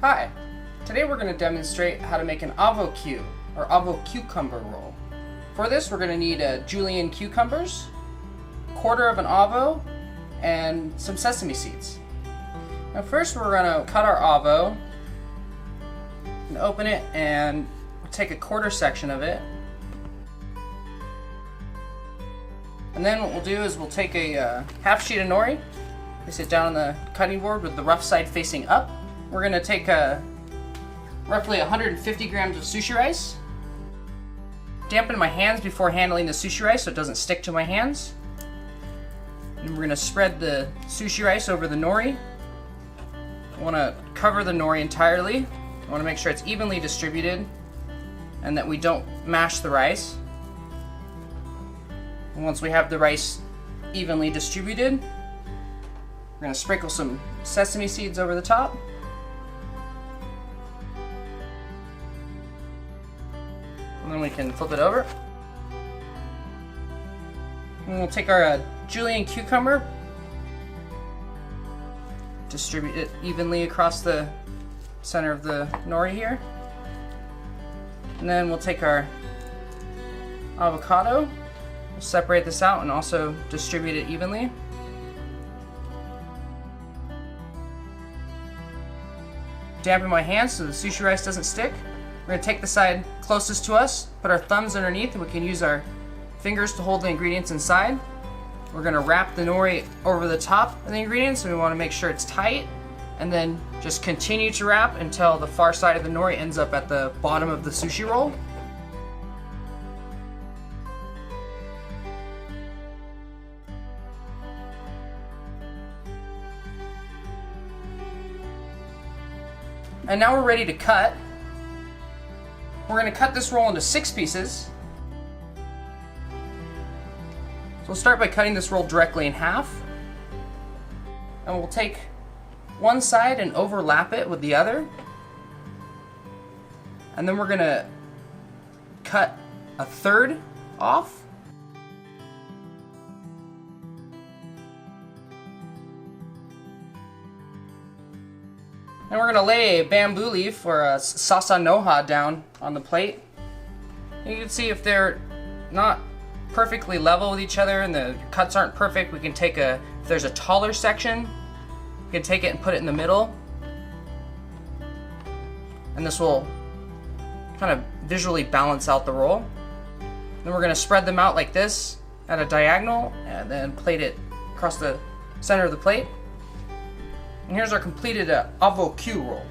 Hi, today we're going to demonstrate how to make an avocue or avocucumber roll. For this we're going to need julienne cucumbers, quarter of an avo, and some sesame seeds. Now first we're going to cut our avo and open it, and we'll take a quarter section of it. And then what we'll do is we'll take a half sheet of nori, place it down on the cutting board with the rough side facing up. We're going to take roughly 150 grams of sushi rice. Dampen my hands before handling the sushi rice so it doesn't stick to my hands. And we're going to spread the sushi rice over the nori. I want to cover the nori entirely. I want to make sure it's evenly distributed and that we don't mash the rice. And once we have the rice evenly distributed, we're going to sprinkle some sesame seeds over the top. And then we can flip it over. And we'll take our julienne cucumber, distribute it evenly across the center of the nori here. And then we'll take our avocado, we'll separate this out and also distribute it evenly. Dampen my hands so the sushi rice doesn't stick. We're going to take the side closest to us, put our thumbs underneath, and we can use our fingers to hold the ingredients inside. We're going to wrap the nori over the top of the ingredients, and we want to make sure it's tight, and then just continue to wrap until the far side of the nori ends up at the bottom of the sushi roll. And now we're ready to cut. We're going to cut this roll into 6 pieces. So we'll start by cutting this roll directly in half. And we'll take one side and overlap it with the other. And then we're going to cut a third off. And we're going to lay a bamboo leaf or a sasanoha down on the plate. You can see if they're not perfectly level with each other and the cuts aren't perfect, we can take if there's a taller section, we can take it and put it in the middle. And this will kind of visually balance out the roll. Then we're going to spread them out like this at a diagonal and then plate it across the center of the plate. And here's our completed avokyu roll.